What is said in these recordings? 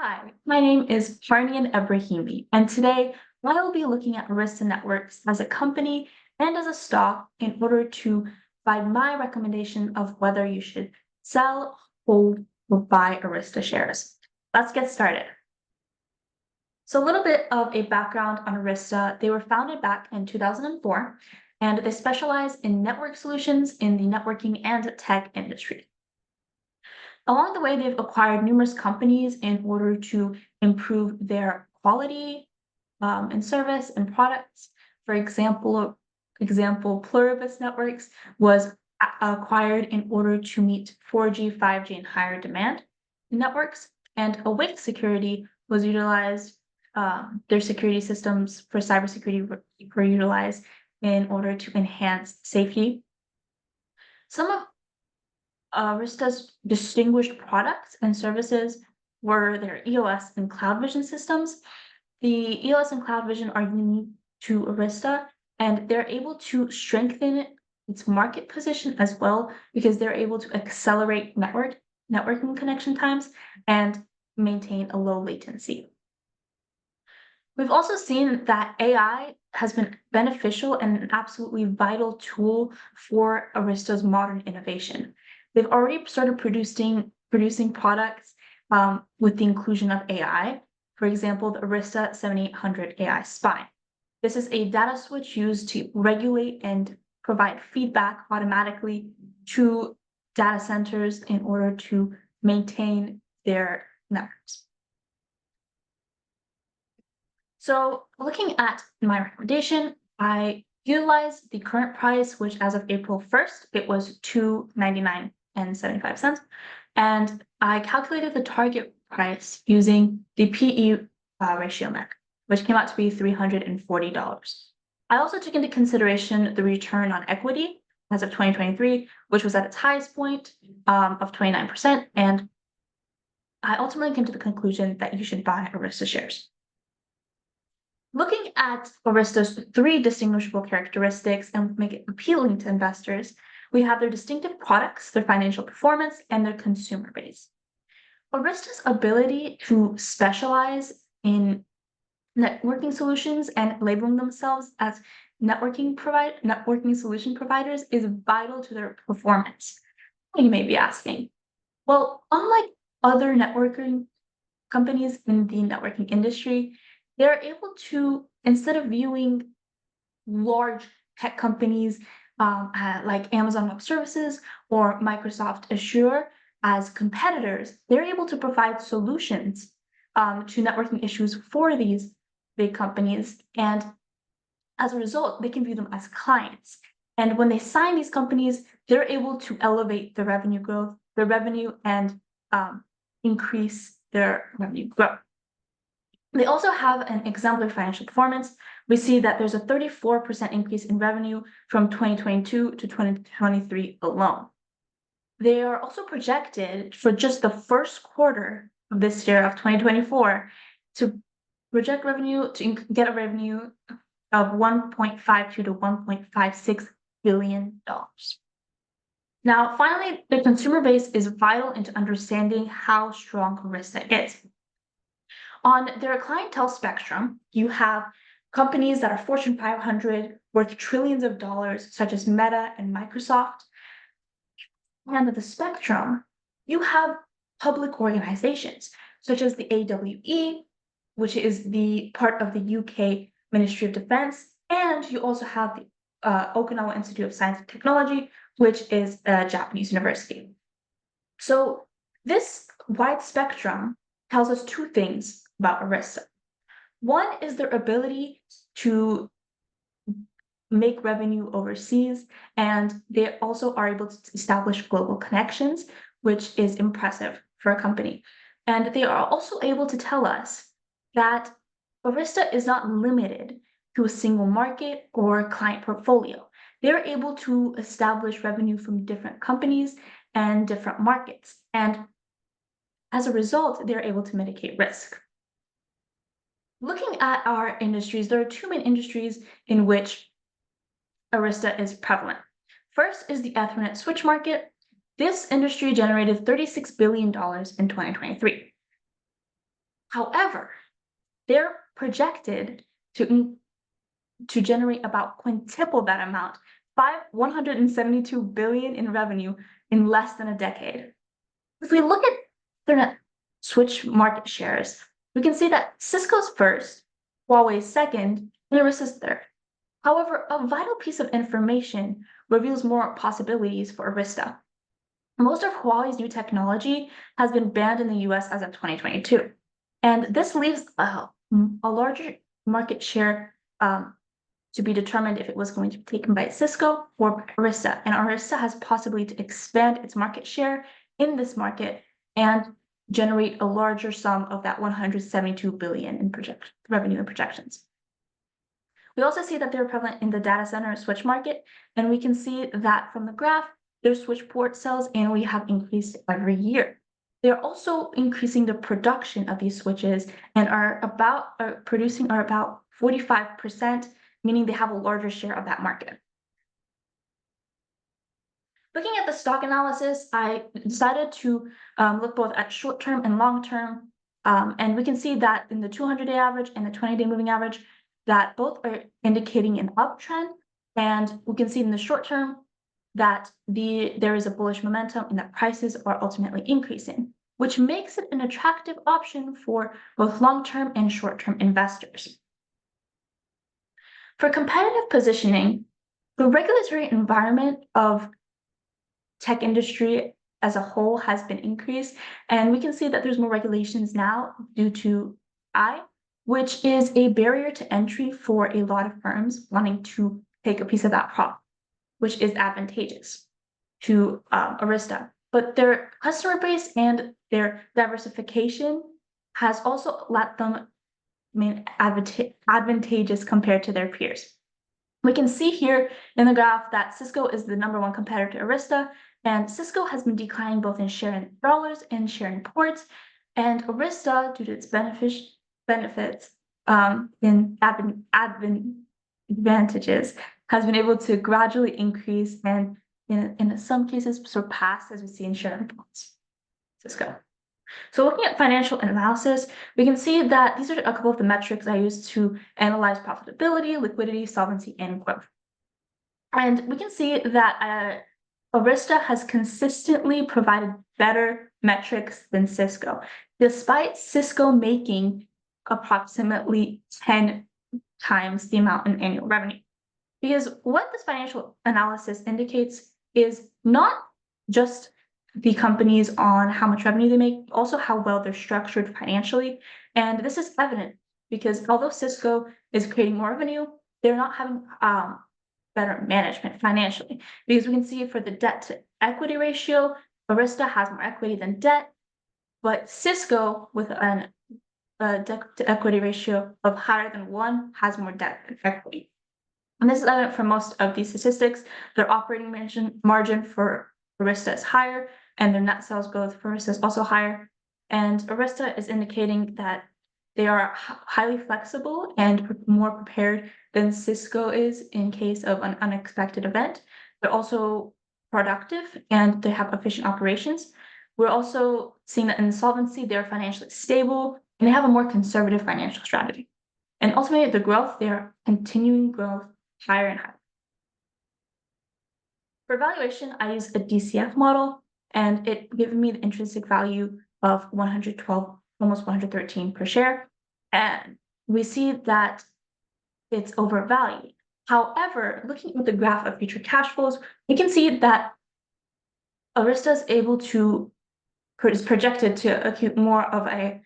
Hi, my name is Parnian Ebrahimi, and today I will be looking at Arista Networks as a company and as a stock in order to provide my recommendation of whether you should sell, hold, or buy Arista shares. Let's get started. So, a little bit of a background on Arista. They were founded back in 2004, and they specialize in network solutions in the networking and tech industry. Along the way, they've acquired numerous companies in order to improve their quality and service and products. For example, Pluribus Networks was acquired in order to meet 4G, 5G, and higher demand networks, and Awake Security was utilized. Their security systems for cybersecurity were utilized in order to enhance safety. Some of Arista's distinguished products and services were their EOS and CloudVision systems. The EOS and CloudVision are unique to Arista, and they're able to strengthen its market position as well because they're able to accelerate networking connection times and maintain a low latency. We've also seen that AI has been beneficial and an absolutely vital tool for Arista's modern innovation. They've already started producing products with the inclusion of AI. For example, the Arista 7800 AI Spine. This is a data switch used to regulate and provide feedback automatically to data centers in order to maintain their networks. So looking at my recommendation, I utilized the current price, which as of April 1st, it was $299.75. And I calculated the target price using the PE ratio method, which came out to be $340. I also took into consideration the return on equity as of 2023, which was at its highest point of 29%. And I ultimately came to the conclusion that you should buy Arista shares. Looking at Arista's three distinguishable characteristics and make it appealing to investors, we have their distinctive products, their financial performance, and their consumer base. Arista's ability to specialize in networking solutions and labeling themselves as networking solution providers is vital to their performance. You may be asking, well, unlike other networking companies in the networking industry, they're able to, instead of viewing large tech companies like Amazon Web Services or Microsoft Azure as competitors, they're able to provide solutions to networking issues for these big companies. And as a result, they can view them as clients. And when they sign these companies, they're able to elevate the revenue growth, the revenue, and increase their revenue growth. They also have an exemplary financial performance. We see that there's a 34% increase in revenue from 2022 to 2023 alone. They are also projected for just the first quarter of this year of 2024 to project revenue to get a revenue of $1.52 to $1.56 billion. Now, finally, the consumer base is vital into understanding how strong Arista is. On their clientele spectrum, you have companies that are Fortune 500 worth trillions of dollars, such as Meta and Microsoft. And at the spectrum, you have public organizations, such as the AWE, which is the part of the UK Ministry of Defense, and you also have the Okinawa Institute of Science and Technology, which is a Japanese university. So this wide spectrum tells us two things about Arista. One is their ability to make revenue overseas, and they also are able to establish global connections, which is impressive for a company. And they are also able to tell us that Arista is not limited to a single market or client portfolio. They're able to establish revenue from different companies and different markets. And as a result, they're able to mitigate risk. Looking at our industries, there are two main industries in which Arista is prevalent. First is the Ethernet switch market. This industry generated $36 billion in 2023. However, they're projected to generate about quintuple that amount, 172 billion in revenue in less than a decade. If we look at Ethernet switch market shares, we can see that Cisco's first, Huawei's second, and Arista's third. However, a vital piece of information reveals more possibilities for Arista. Most of Huawei's new technology has been banned in the US as of 2022. And this leaves a larger market share to be determined if it was going to be taken by Cisco or Arista. And Arista has possibly to expand its market share in this market and generate a larger sum of that 172 billion in revenue and projections. We also see that they're prevalent in the data center switch market, and we can see that from the graph, their switch port sales annually have increased every year. They're also increasing the production of these switches and are producing about 45%, meaning they have a larger share of that market. Looking at the stock analysis, I decided to look both at short-term and long-term, and we can see that in the 200-day average and the 20-day moving average, that both are indicating an uptrend, and we can see in the short term that there is a bullish momentum and that prices are ultimately increasing, which makes it an attractive option for both long-term and short-term investors. For competitive positioning, the regulatory environment of tech industry as a whole has been increased, and we can see that there's more regulations now due to AI, which is a barrier to entry for a lot of firms wanting to take a piece of that prop, which is advantageous to Arista. But their customer base and their diversification has also let them remain advantageous compared to their peers. We can see here in the graph that Cisco is the #1 competitor to Arista, and Cisco has been declining both in share in dollars and share in ports, and Arista, due to its benefits in advantages, has been able to gradually increase and in some cases surpass, as we see in share in ports, Cisco. So looking at financial analysis, we can see that these are a couple of the metrics I use to analyze profitability, liquidity, solvency, and growth. And we can see that Arista has consistently provided better metrics than Cisco, despite Cisco making approximately 10 times the amount in annual revenue. Because what this financial analysis indicates is not just the companies on how much revenue they make, also how well they're structured financially. And this is evident because although Cisco is creating more revenue, they're not having better management financially. Because we can see for the debt to equity ratio, Arista has more equity than debt, but Cisco with a debt to equity ratio of higher than 1 has more debt than equity. And this is evident for most of these statistics. Their operating margin for Arista is higher, and their net sales growth for Arista is also higher. And Arista is indicating that they are highly flexible and more prepared than Cisco is in case of an unexpected event. They're also productive and they have efficient operations. We're also seeing that in solvency, they're financially stable and they have a more conservative financial strategy. And ultimately, the growth, they are continuing growth higher and higher. For valuation, I use a DCF model, and it gives me the intrinsic value of 112, almost 113 per share. And we see that it's overvalued. However, looking at the graph of future cash flows, we can see that Arista is projected to accrue more of a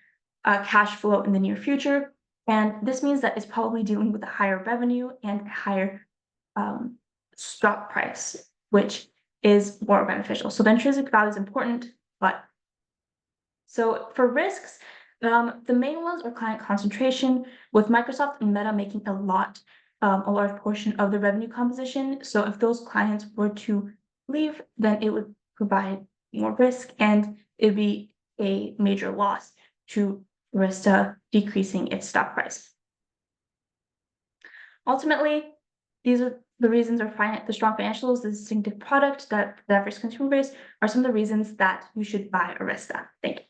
cash flow in the near future. And this means that it's probably dealing with a higher revenue and a higher stock price, which is more beneficial. So the intrinsic value is important, but so for risks, the main ones are client concentration, with Microsoft and Meta making a large portion of the revenue composition. So if those clients were to leave, then it would provide more risk and it'd be a major loss to Arista decreasing its stock price. Ultimately, these are the reasons the strong financials, the distinctive product that the diverse consumer base are some of the reasons that you should buy Arista. Thank you.